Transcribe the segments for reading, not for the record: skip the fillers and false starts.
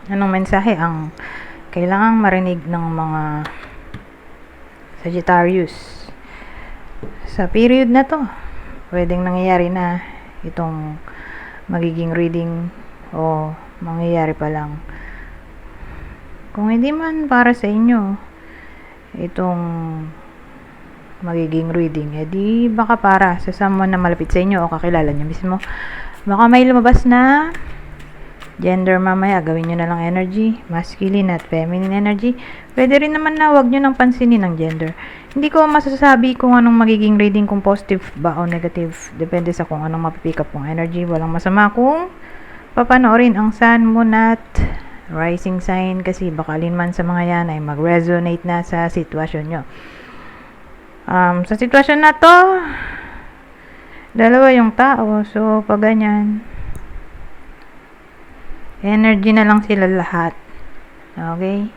Anong mensahe ang kailangang marinig ng mga Sagittarius sa period na to? Pwedeng nangyayari na itong magiging reading o mangyayari pa lang. Kung hindi man para sa inyo itong magiging reading, edi baka para sa someone na malapit sa inyo o kakilala nyo mismo. Baka may lumabas na gender mamaya, gawin nyo na lang energy, masculine at feminine energy. Pwede rin naman na wag nyo nang pansinin ang gender. Hindi ko masasabi kung anong magiging reading, kung positive ba o negative. Depende sa kung anong mapipick up kong energy. Walang masama kung papanoorin ang sun, moon at rising sign kasi baka man sa mga yan ay mag-resonate na sa sitwasyon nyo. Sa sitwasyon na to, dalawa yung tao. So, pag ganyan, energy na lang sila lahat. Okay?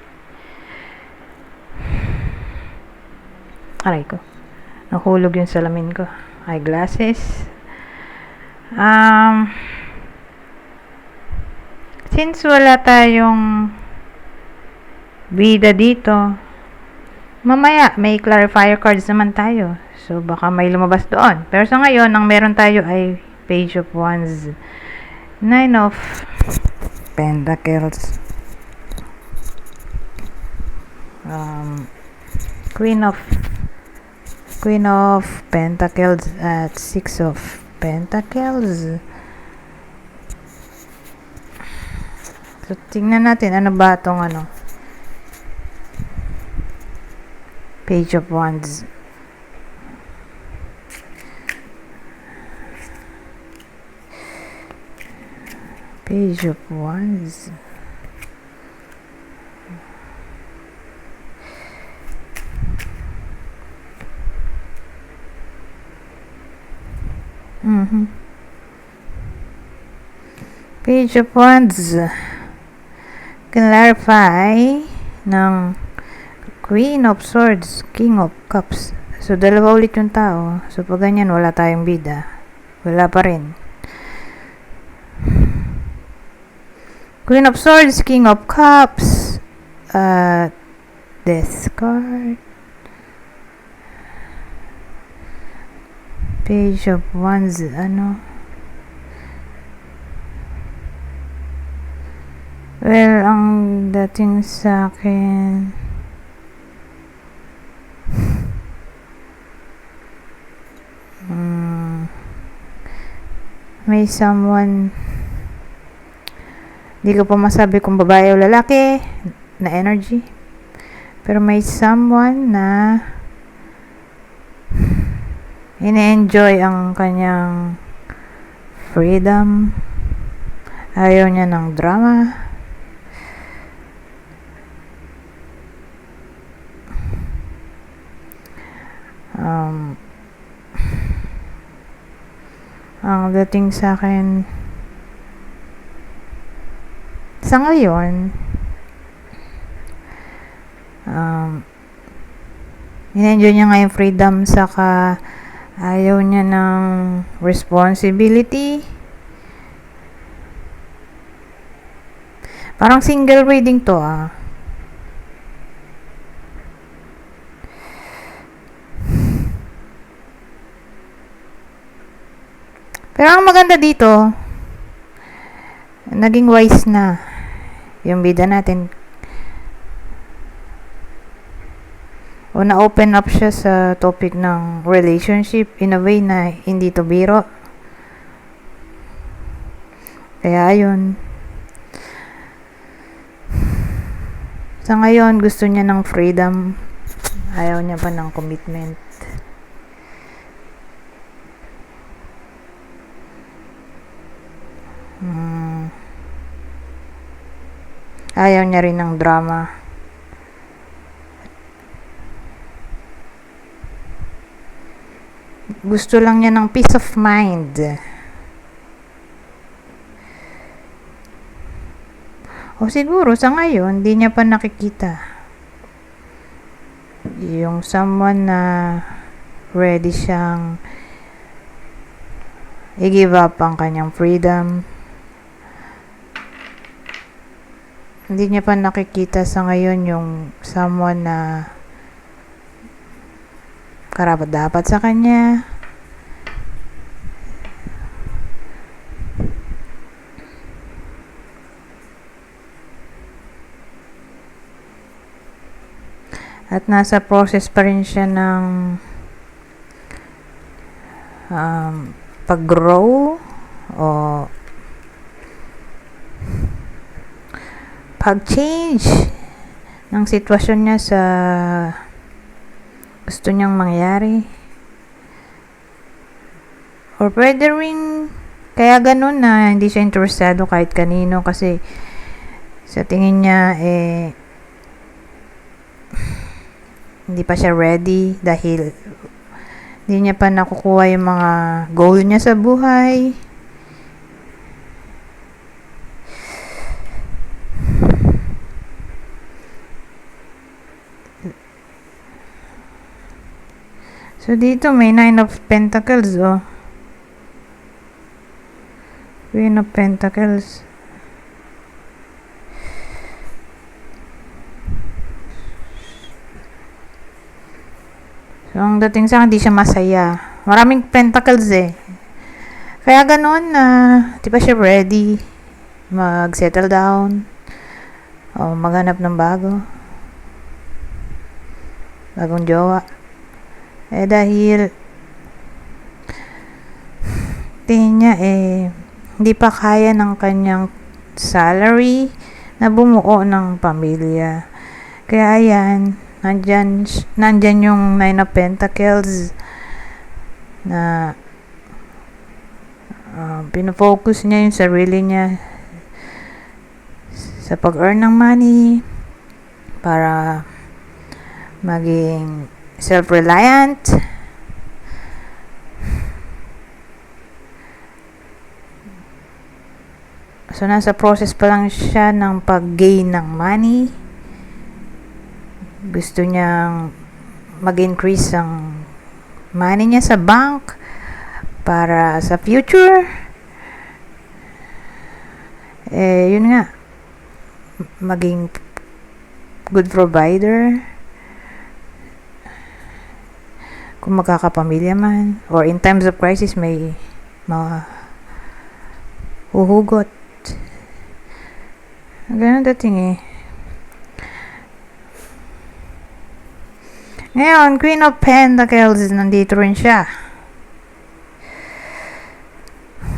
Aray ko. Nahulog yung salamin ko. Eyeglasses. Since wala tayong bida dito, mamaya may clarifier cards naman tayo. So, baka may lumabas doon. Pero sa ngayon, ang meron tayo ay Page of Wands, Nine of Pentacles, Queen of Pentacles at Six of Pentacles. So, tingnan natin ano ba itong Page of Wands. Page of Wands. Page of Wands. Clarify ng Queen of Swords, King of Cups. So, dalawa ulit yung tao. So, pag ganyan, wala tayong bida. Wala pa rin. Queen of Swords, King of Cups, Death card, Page of Wands, well, ang dating sa akin, may someone, hindi ko pa masabi kung babae o lalaki na energy, pero may someone na ine-enjoy ang kanyang freedom, ayaw niya ng drama, ang dating sa akin sa ngayon, in-enjoy niya nga yung freedom, saka ayaw niya ng responsibility. Parang single reading to Pero ang maganda dito, naging wise na yung bida natin. O na-open up siya sa topic ng relationship in a way na hindi to biro. Kaya ayun. Sa ngayon, gusto niya ng freedom. Ayaw niya pa ng commitment. Ayaw niya rin ng drama. Gusto lang niya ng peace of mind. O siguro sa ngayon, hindi niya pa nakikita yung someone na ready siyang i-give up ang kanyang freedom hindi niya pa nakikita sa ngayon yung someone na karapat-dapat sa kanya. At nasa process pa rin siya ng pag-grow o pag-change ng sitwasyon niya sa gusto niyang mangyari. Or pwede rin kaya ganun na hindi siya interesado kahit kanino kasi sa tingin niya hindi pa siya ready dahil hindi niya pa nakukuha yung mga goal niya sa buhay. So, dito may 9 of Pentacles, oh. Queen of Pentacles. So, ang dating sa akin, hindi siya masaya. Maraming pentacles Kaya ganun na, di ba siya ready mag-settle down o maghanap ng bagong jowa. Dahil tingin niya hindi pa kaya ng kanyang salary na bumuo ng pamilya. Kaya ayan, nandyan yung 9 of Pentacles na pinofocus niya yung sarili niya sa pag-earn ng money para maging self-reliant. So, nasa process pa lang siya ng pag-gain ng money. Gusto niyang mag-increase ang money niya sa bank para sa future. Yun nga, maging good provider kung magkakapamilya man, or in times of crisis may huhugot. Ganun dating Ngayon, Queen of Pentacles, nandito rin siya.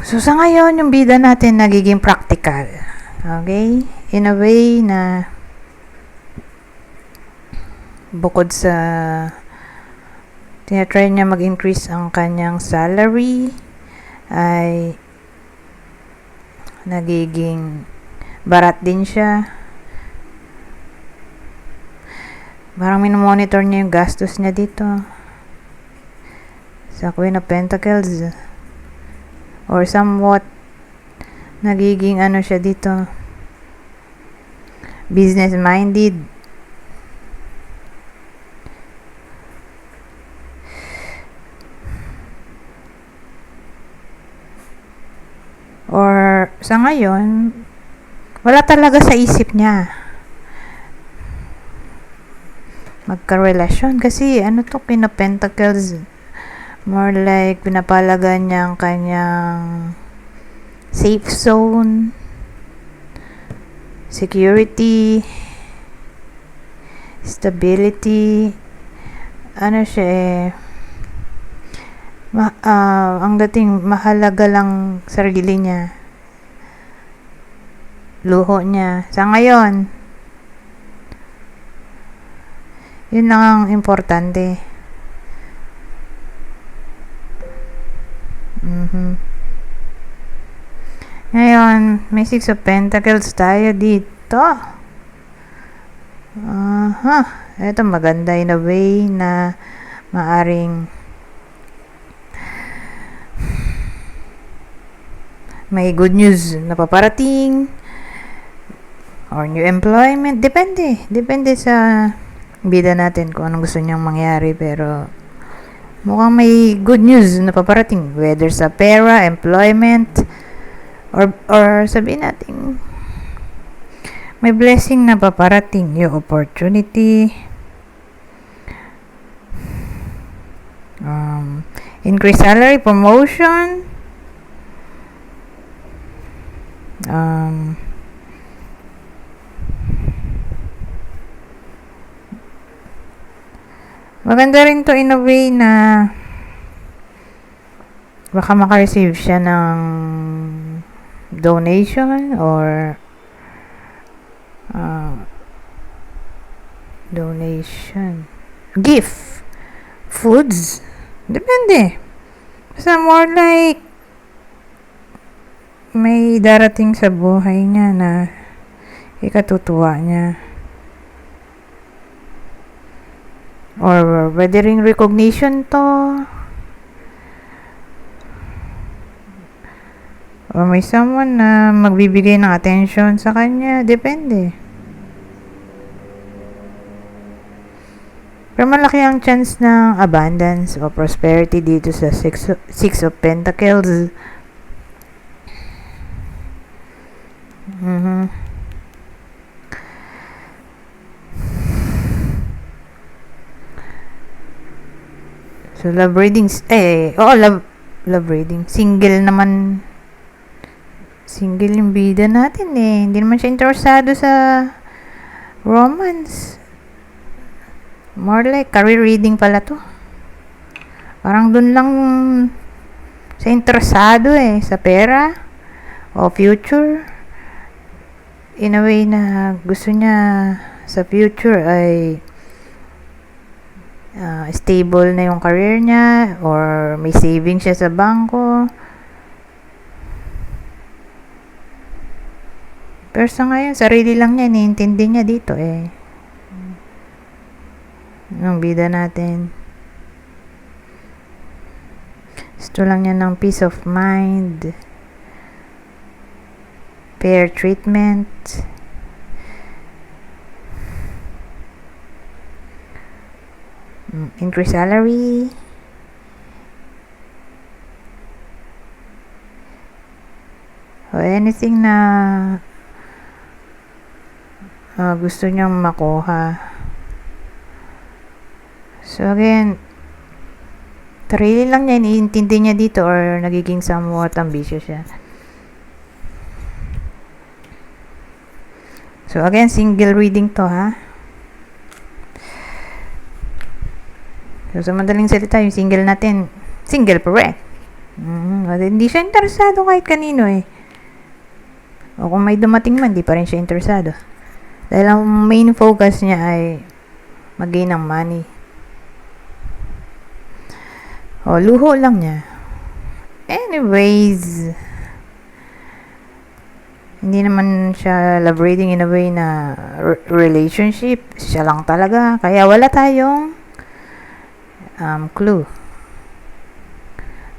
So, sa ngayon, yung bida natin nagiging practical. Okay? In a way na bukod sa tinatry niya mag-increase ang kanyang salary, ay nagiging barat din siya. Parang minomonitor niya yung gastos niya dito sa Queen of Pentacles, or somewhat nagiging siya dito, business minded. Or sa ngayon wala talaga sa isip niya magka-relasyon kasi to, Queen of Pentacles, more like pinapalagan niya ang kanyang safe zone, security, stability. Siya ang dating mahalaga lang sarili niya, luho niya. Sa ngayon, yun lang ang importante. Ngayon, may 6 of Pentacles tayo dito. Ito maganda in a way na maaring may good news na paparating or new employment. Depende sa bida natin kung anong gusto niyang mangyari, pero mukhang may good news na paparating, whether sa pera, employment, or sabihin natin May blessing na paparating, yung opportunity, increase salary, promotion, maganda rin to in a way na baka maka-receive siya ng donation or gift, foods, depende. Basta more like may darating sa buhay niya na ikatutuwa niya. Or pwede ring recognition to. O may someone na magbibigay ng attention sa kanya. Depende. Pero malaki ang chance ng abundance o prosperity dito sa Six of Pentacles. So, love readings. Love reading. Single naman. Single yung bida natin eh. Hindi naman siya interesado sa romance. More like career reading pala to. Parang dun lang siya interesado eh. Sa pera o future. In a way na gusto niya sa future ay stable na yung career niya or may savings siya sa bangko. Pero sa ngayon, sarili lang niya, iniintindi niya dito eh. Yung bida natin. Gusto lang niya ng peace of mind. Fair treatment. Increase salary. O anything na gusto niyang makuha. So again, sarili lang niya, iniintindi niya dito or nagiging somewhat ambitious siya. So again, single reading to ha. So sa madaling salita, yung single natin, single pa rin. Hindi siya interesado kahit kanino eh. O kung may dumating man, di pa rin siya interesado. Dahil ang main focus niya ay mag-gain ng money. O, luho lang niya. Anyways, hindi naman siya love reading in a way na relationship. Siya lang talaga. Kaya wala tayong clue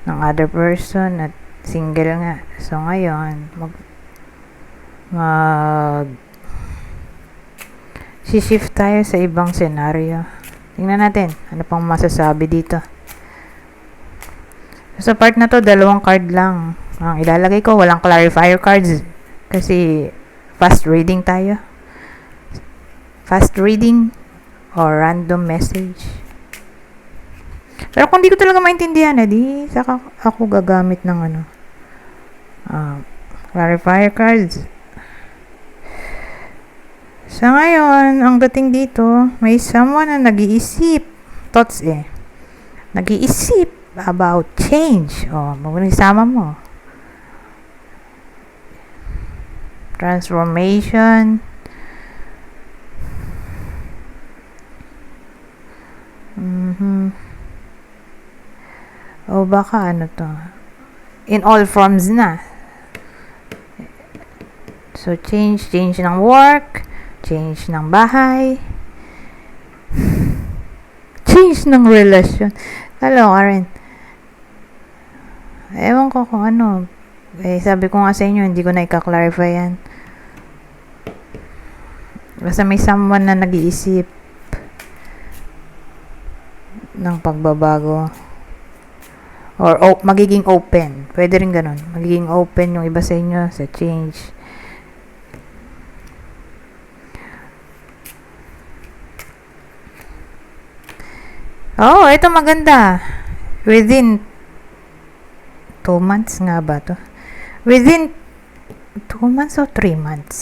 ng other person at single nga. So, ngayon, shift tayo sa ibang senaryo. Tingnan natin, ano pang masasabi dito. Sa part na to, 2 card lang ang ilalagay ko. Walang clarifier cards kasi fast reading tayo. Fast reading or random message. Pero kung di ko talaga maintindihan, di saka ako gagamit ng clarifier cards. Sa ngayon, ang dating dito, may someone na nag-iisip. Thoughts eh. Nag-iisip about change. Magsama mo. Transformation. Baka ano to. In all forms na. So, change ng work. Change ng bahay. Change ng relasyon. Kaloka rin. Ewan ko kung ano. Sabi ko nga sa inyo, hindi ko na i-clarify yan. Basta may someone na nag-iisip ng pagbabago. Or magiging open. Pwede rin ganun. Magiging open yung iba sa inyo sa change. Oh, ito maganda. Within 2 months nga ba to? Within 2 months o 3 months?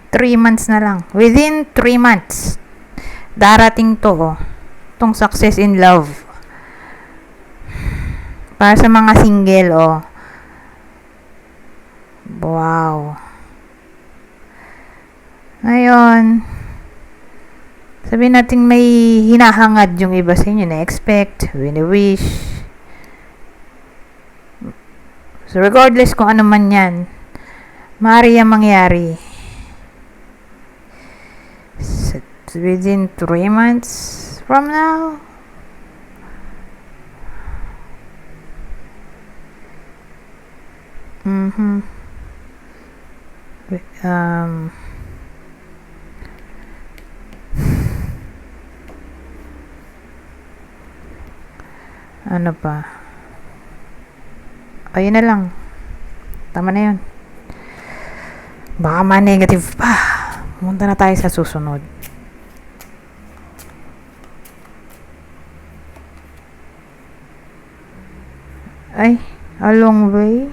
3 months na lang. Within 3 months. Darating to, oh. Tong success in love. Para sa mga single, oh. Wow. Ngayon, sabihin natin may hinahangad yung iba sa inyo, na-expect, wini-wish. So, regardless kung ano man yan, maaari yan mangyari. So, within 3 months from now, ano pa? Ayun na lang. Tama na yun. Baka ma-negative pa. Punta na tayo sa susunod. Ay, a long way.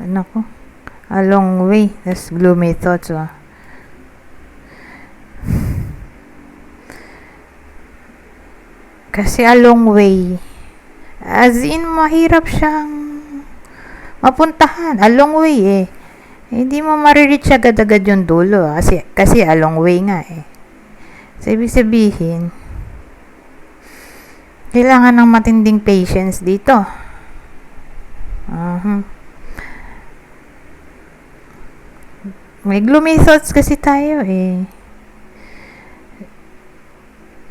Ano ko? A long way. That's gloomy thoughts, oh. Kasi a long way. As in, mahirap siyang mapuntahan. A long way, eh. Hindi mo marireach agad-agad yung dulo. Kasi a long way nga, eh. So, ibig sabihin, kailangan ng matinding patience dito. May gloomy thoughts kasi tayo, eh.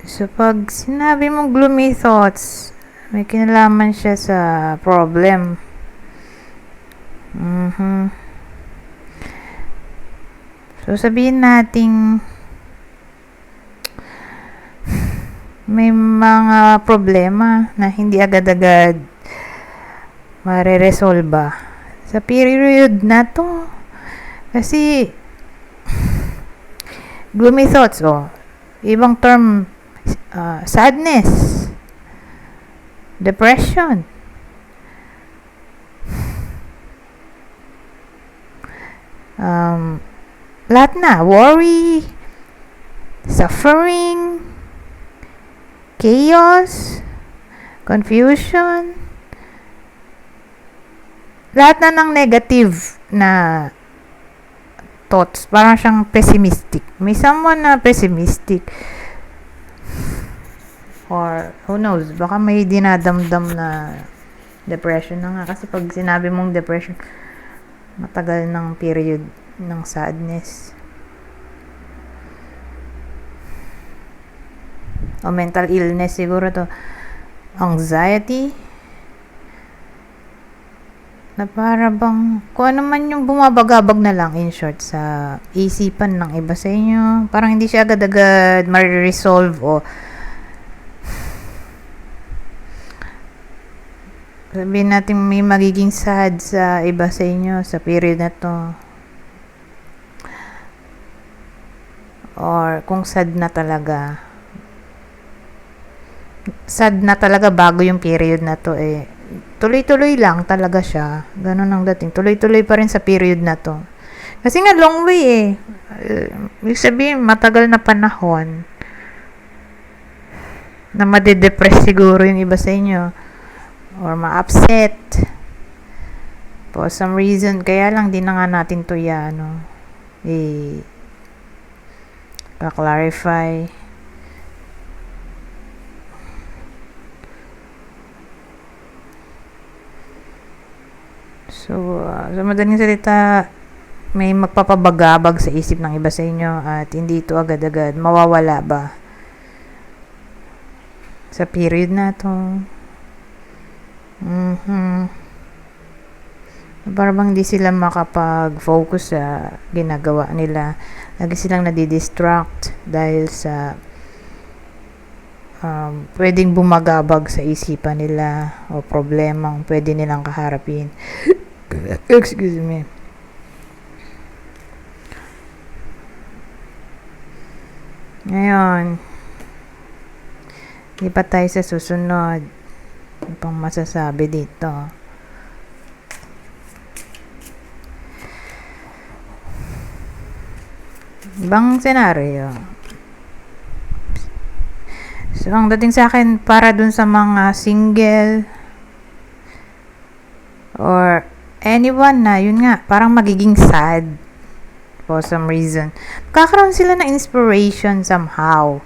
So, pag sinabi mong gloomy thoughts, may kinalaman siya sa problem. So, sabihin nating may mga problema na hindi agad-agad mareresolba sa period na to. Kasi, gloomy thoughts, oh. Ibang term, sadness, depression, lahat na, worry, suffering, chaos, confusion, lahat na ng negative na thoughts, parang siyang pessimistic. May someone na pessimistic. Or, who knows, baka may dinadamdam na depression na nga. Kasi pag sinabi mong depression, matagal ng period ng sadness. O mental illness siguro to. Anxiety. Na para bang, kung ano man yung bumabagabag na lang, in short, sa isipan ng iba sa inyo. Parang hindi siya agad-agad ma-resolve o sabihin natin may magiging sad sa iba sa inyo sa period na to. Or kung sad na talaga bago yung period na to, eh tuloy-tuloy lang talaga siya. Ganun ang dating. Tuloy-tuloy pa rin sa period na to. Kasi nga long way, eh. Ibig sabihin matagal na panahon na madidepress siguro yung iba sa inyo. Or ma-upset for some reason. Kaya lang din na nga natin to ka-clarify. So, sa madaling salita, may magpapabagabag sa isip ng iba sa inyo at hindi ito agad-agad mawawala ba sa period na to. Parang bang di sila makapag-focus sa ginagawa nila. Lagi silang nadidistract dahil sa pwedeng bumagabag sa isipan nila o problemang pwede nilang kaharapin. Excuse me. Ngayon, lipat tayo sa susunod. Ano pang masasabi dito? Ibang senaryo. So, ang dating sa akin, para dun sa mga single or anyone na, yun nga, parang magiging sad for some reason. Kakaroon sila ng inspiration somehow.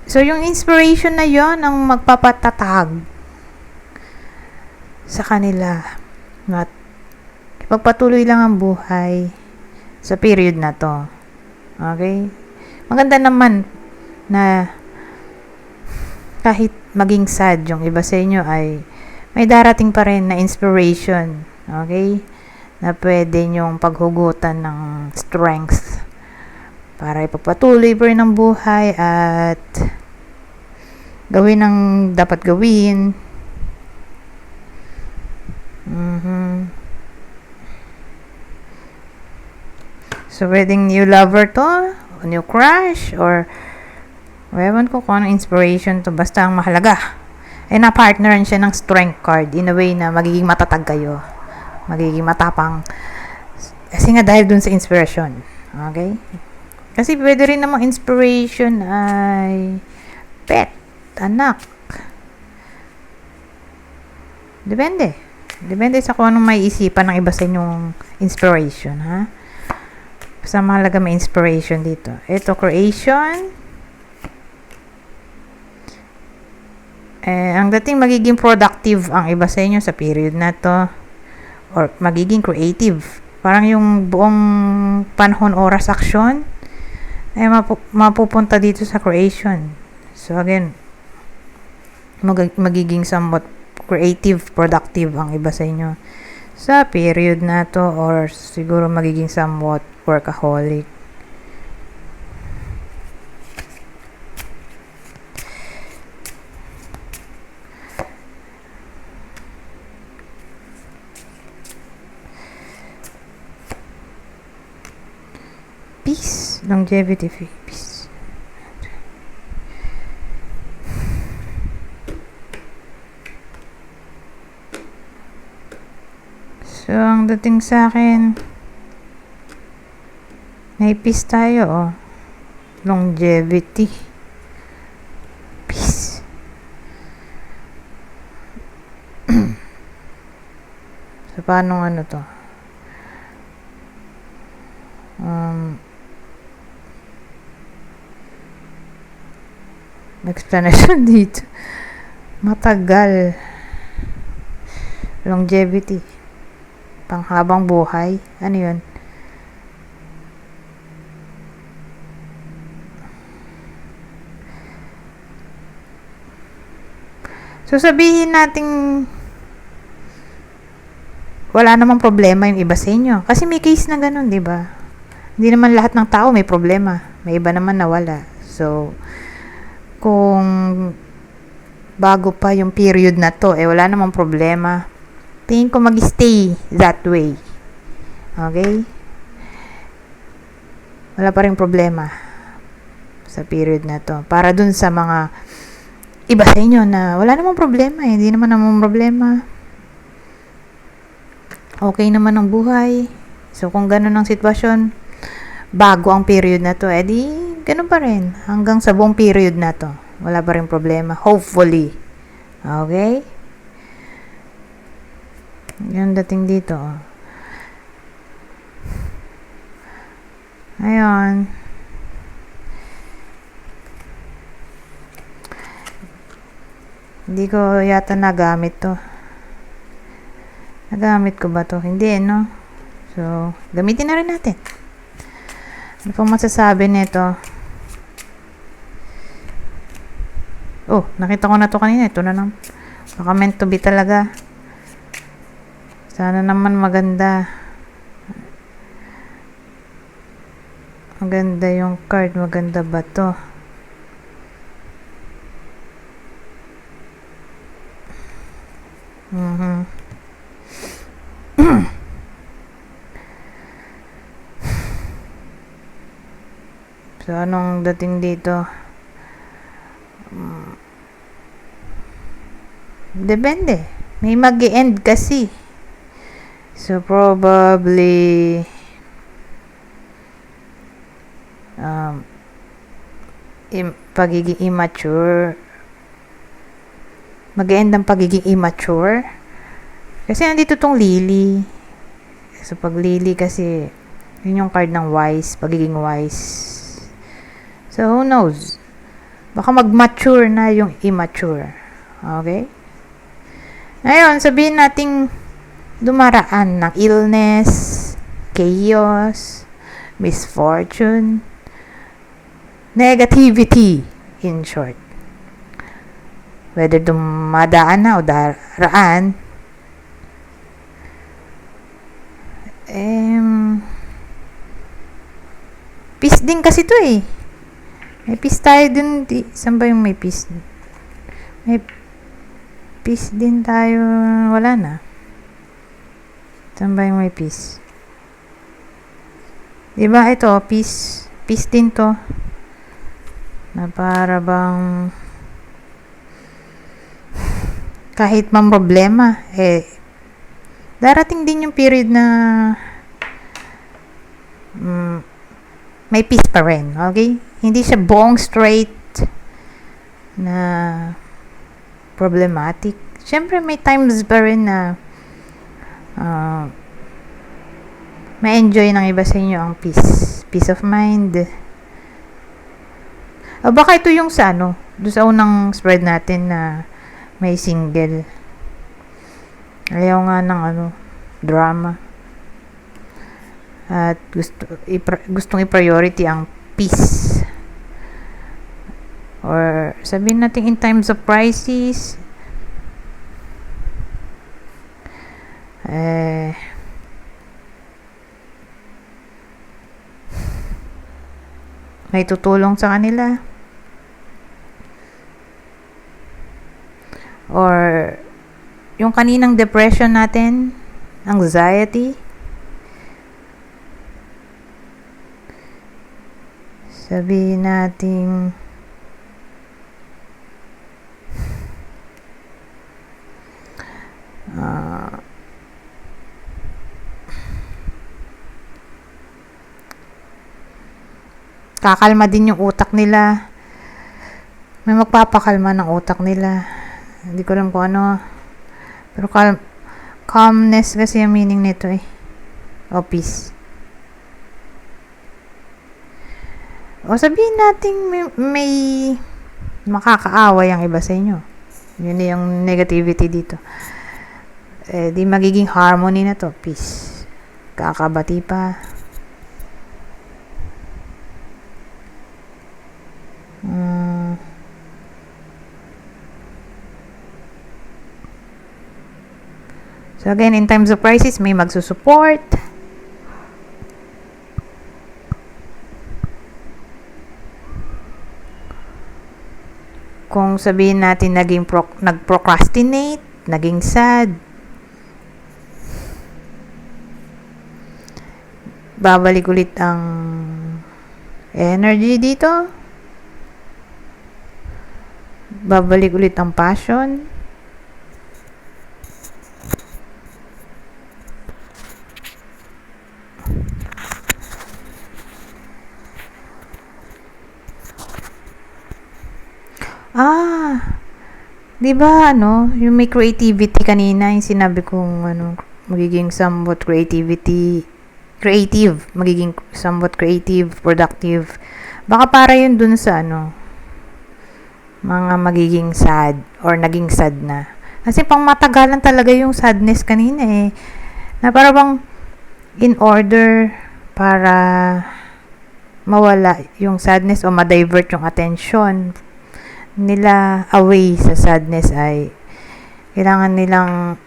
So, yung inspiration na yon ang magpapatatag sa kanila. At ipagpatuloy lang ang buhay sa period na to. Okay? Maganda naman na kahit maging sad yung iba sa inyo ay may darating pa rin na inspiration. Okay? Na pwede nyong paghugutan ng strength para ipagpatuloy pa rin ang buhay at gawin ang dapat gawin. So, pwedeng new lover to, new crush, or ewan ko kung anong inspiration to. Basta ang mahalaga ay na-partneran siya ng strength card in a way na magiging matatag kayo. Magiging matapang. Kasi nga dahil dun sa inspiration. Okay? Kasi pwede rin namang inspiration ay pet, anak. Depende. Depende sa kung anong may isipan ng iba sa inyong inspiration, ha? Basta mahalaga may inspiration dito. Ito, creation. Ang dating magiging productive ang iba sa inyo sa period na to. Or magiging creative. Parang yung buong panahon, oras, action ay mapupunta dito sa creation. So again, magiging somewhat creative, productive ang iba sa inyo sa period na to, or siguro magiging somewhat workaholic. Peace, longevity, peace. So, ang dating sa akin, may peace tayo, oh. Longevity. Peace. So, paano ano to? Explanation dito. Matagal. Longevity. Panghabang buhay. Ano yun? So, sabihin nating wala namang problema yung iba sa inyo. Kasi may case na ganun, di ba? Hindi naman lahat ng tao may problema. May iba naman na wala. So, kung bago pa yung period na to, wala namang problema, tingin ko mag-stay that way. Okay? Wala pa rin problema sa period na to. Para dun sa mga iba sa inyo na wala namang problema, hindi naman namang problema. Okay naman ang buhay. So, kung ganun ang sitwasyon, bago ang period na to, di ganun pa rin. Hanggang sa buong period na to. Wala pa rin problema. Hopefully. Okay? Yan dating dito. Ayun. Hindi ko yata nagamit to. Nagamit ko ba to? Hindi, no? So, gamitin na rin natin. Ano pong masasabi nito? Oh, nakita ko na to kanina. Ito na lang. Baka meant to be talaga. Sana naman maganda. Maganda yung card. Maganda ba to? Mhm. So, anong dating dito? Depende. May mag-e-end kasi. So, probably, pagiging immature. Mag-e-end ang pagiging immature. Kasi nandito tong Lily. So, pag Lily kasi, yun yung card ng wise, pagiging wise. So, who knows? Baka mag-mature na yung immature. Okay? Ngayon, sabihin nating dumaraan ng illness, chaos, misfortune, negativity, in short. Whether dumadaan na o daraan, peace din kasi to eh. May peace tayo dun. Saan ba yung may peace? May peace din tayo. Wala na. Saan ba yung may peace? Diba ito, peace. Peace din to. Na para bang kahit mang problema, darating din yung period na may peace pa rin, okay? Hindi siya buong straight na problematic. Siyempre, may times pa rin na ma-enjoy ng iba sa inyo ang peace. Peace of mind. O baka ito yung sa doon sa unang spread natin na may single. Ayaw nga ng drama. At gustong i-priority ang peace. Or sabihin natin in times of crisis, may tutulong sa kanila. Or yung kaninang depression natin, anxiety, sabihin natin kakalma din yung utak nila. May magpapakalma ng utak nila. Hindi ko alam kung ano. Pero calmness kasi yung meaning nito eh. O peace. O sabihin natin may makakaaway ang iba sa inyo. Yun yung negativity dito. Di magiging harmony na to. Peace. Kakabati pa. So again, in times of crisis, may magsusupport. Kung sabihin natin nag-procrastinate, naging sad, babalik ulit ang energy dito. Babalik ulit ang passion. Di ba yung may creativity kanina, yung sinabi kong magiging somewhat creative, magiging somewhat creative, productive. Baka para yun dun sa mga magiging sad or naging sad na. Kasi pang matagalan talaga yung sadness kanina eh. Na para bang in order para mawala yung sadness o ma-divert yung attention nila away sa sadness ay kailangan nilang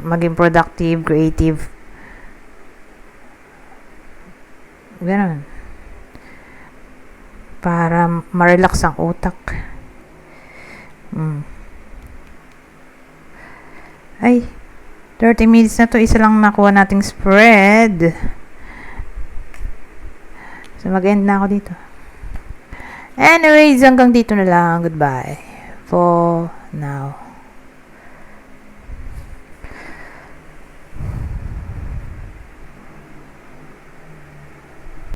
maging productive, creative. Ganun. Para ma-relax ang utak. Ay, 30 minutes na to. Isa lang nakuha nating spread. So, mag-end na ako dito. Anyways, hanggang dito na lang. Goodbye for now.